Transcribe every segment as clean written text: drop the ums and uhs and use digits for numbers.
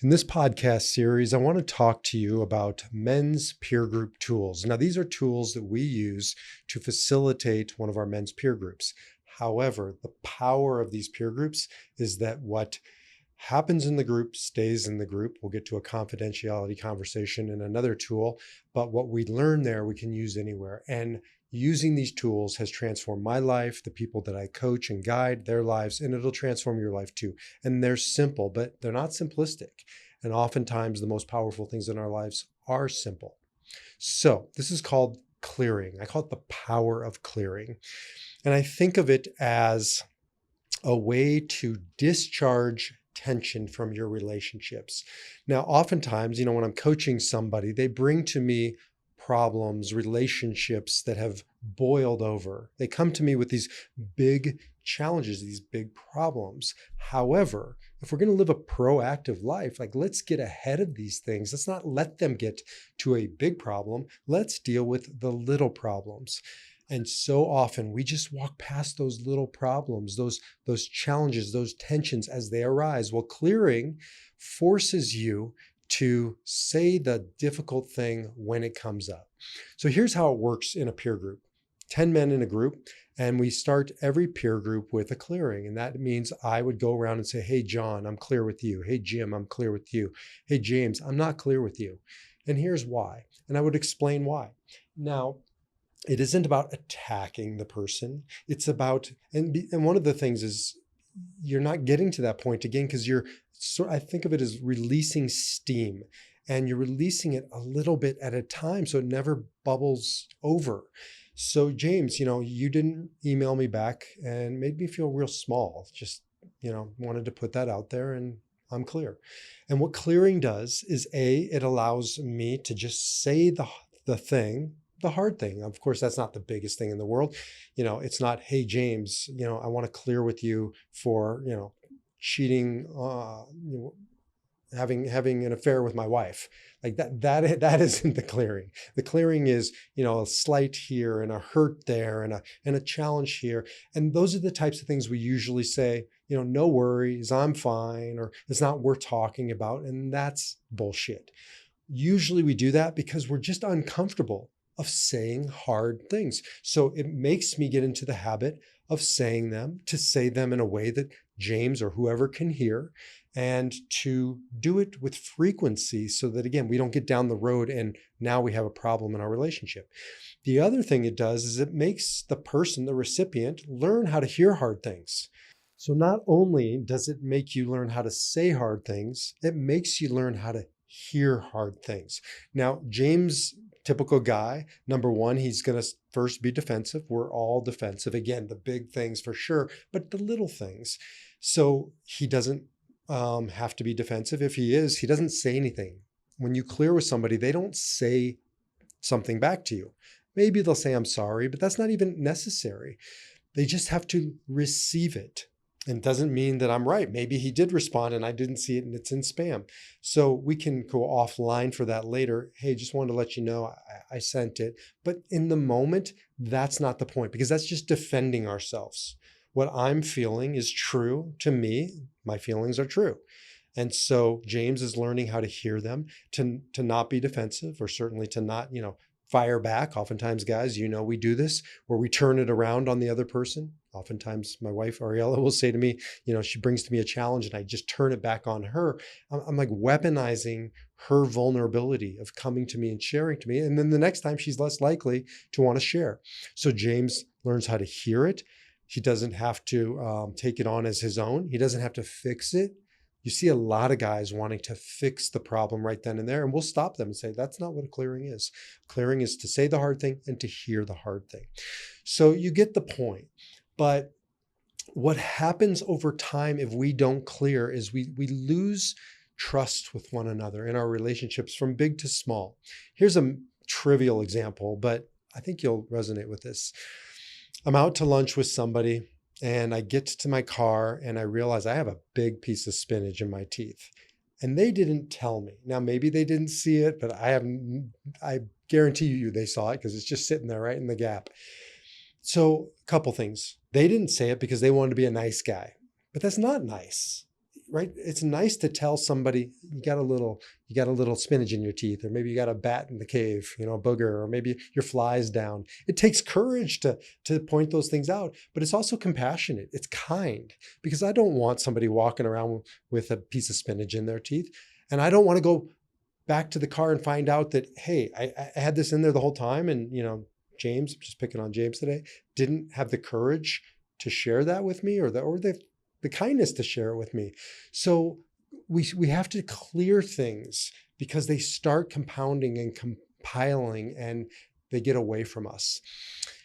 In this podcast series, I want to talk to you about men's peer group tools. Now, these are tools that we use to facilitate one of our men's peer groups. However, the power of these peer groups is that what happens in the group stays in the group. We'll get to a confidentiality conversation in another tool, but what we learn there, we can use anywhere. And using these tools has transformed my life, the people that I coach and guide, their lives, and it'll transform your life too. And they're simple, but they're not simplistic. And oftentimes the most powerful things in our lives are simple. So this is called clearing. I call it the power of clearing. And I think of it as a way to discharge tension from your relationships. Now, oftentimes, when I'm coaching somebody, they bring to me problems, relationships that have boiled over. They come to me with these big challenges, these big problems. However, if we're going to live a proactive life, let's get ahead of these things. Let's not let them get to a big problem. Let's deal with the little problems. And so often we just walk past those little problems, those challenges, those tensions as they arise. Well, clearing forces you to say the difficult thing when it comes up. So here's how it works in a peer group. 10 men in a group, and we start every peer group with a clearing. And that means I would go around and say, hey, John, I'm clear with you. Hey, Jim, I'm clear with you. Hey, James, I'm not clear with you. And here's why. And I would explain why. Now, it isn't about attacking the person. It's about, and one of the things is you're not getting to that point again because I think of it as releasing steam, and you're releasing it a little bit at a time so it never bubbles over. So James, you didn't email me back and made me feel real small. Just, wanted to put that out there, and I'm clear. And what clearing does is it allows me to just say the thing, the hard thing. Of course, that's not the biggest thing in the world. It's not, hey, James, I want to clear with you for, cheating, having an affair with my wife. That isn't the clearing. The clearing is, a slight here and a hurt there and a challenge here. And those are the types of things we usually say, no worries, I'm fine, or it's not worth talking about. And that's bullshit. Usually we do that because we're just uncomfortable of saying hard things. So it makes me get into the habit of saying them, to say them in a way that James or whoever can hear, and to do it with frequency so that, again, we don't get down the road and now we have a problem in our relationship. The other thing it does is it makes the person, the recipient, learn how to hear hard things. So not only does it make you learn how to say hard things, it makes you learn how to hear hard things. Now, James, typical guy, number one, he's going to first be defensive. We're all defensive. Again, the big things for sure, but the little things. So he doesn't have to be defensive. If he is, he doesn't say anything. When you clear with somebody, they don't say something back to you. Maybe they'll say, I'm sorry, but that's not even necessary. They just have to receive it. And doesn't mean that I'm right. Maybe he did respond and I didn't see it and it's in spam. So we can go offline for that later. Hey, just wanted to let you know I sent it. But in the moment, that's not the point, because that's just defending ourselves. What I'm feeling is true to me. My feelings are true. And so James is learning how to hear them, to not be defensive, or certainly to not, fire back. Oftentimes, guys, we do this where we turn it around on the other person. Oftentimes my wife, Ariella, will say to me, she brings to me a challenge and I just turn it back on her. I'm like weaponizing her vulnerability of coming to me and sharing to me. And then the next time she's less likely to want to share. So James learns how to hear it. He doesn't have to take it on as his own. He doesn't have to fix it. You see a lot of guys wanting to fix the problem right then and there, and we'll stop them and say, that's not what a clearing is. Clearing is to say the hard thing and to hear the hard thing. So you get the point. But what happens over time if we don't clear is we lose trust with one another in our relationships, from big to small. Here's a trivial example, but I think you'll resonate with this. I'm out to lunch with somebody, and I get to my car and I realize I have a big piece of spinach in my teeth. And they didn't tell me. Now, maybe they didn't see it, but I guarantee you they saw it, because it's just sitting there right in the gap. So a couple things. They didn't say it because they wanted to be a nice guy, but that's not nice. right? It's nice to tell somebody you got a little spinach in your teeth, or maybe you got a bat in the cave, a booger, or maybe your fly's down. It takes courage to point those things out, but it's also compassionate. It's kind, because I don't want somebody walking around with a piece of spinach in their teeth. And I don't want to go back to the car and find out that, hey, I had this in there the whole time. And, James, I'm just picking on James today, didn't have the courage to share that with me, or the kindness to share it with me. So we have to clear things, because they start compounding and compiling, and they get away from us.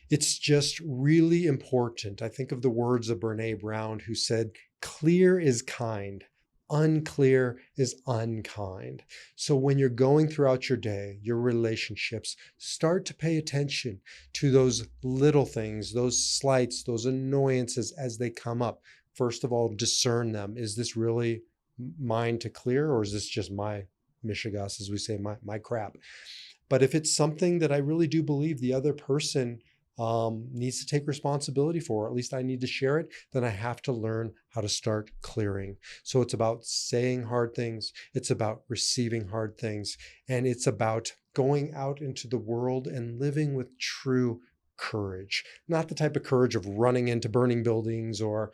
It's just really important. I think of the words of Brené Brown, who said, "Clear is kind, unclear is unkind." So when you're going throughout your day, your relationships, start to pay attention to those little things, those slights, those annoyances as they come up. First of all, discern them. Is this really mine to clear, or is this just my mishigas, as we say, my crap? But if it's something that I really do believe the other person needs to take responsibility for, or at least I need to share it, then I have to learn how to start clearing. So it's about saying hard things. It's about receiving hard things. And it's about going out into the world and living with true courage, not the type of courage of running into burning buildings, or,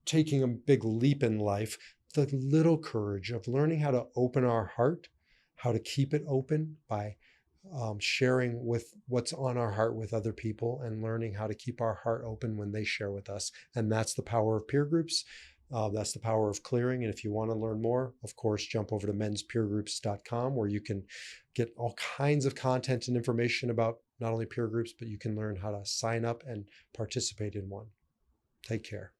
taking a big leap in life. The little courage of learning how to open our heart, how to keep it open by sharing with what's on our heart with other people, and learning how to keep our heart open when they share with us. And that's the power of peer groups. That's the power of clearing. And if you want to learn more, of course, jump over to menspeergroups.com, where you can get all kinds of content and information about not only peer groups, but you can learn how to sign up and participate in one. Take care.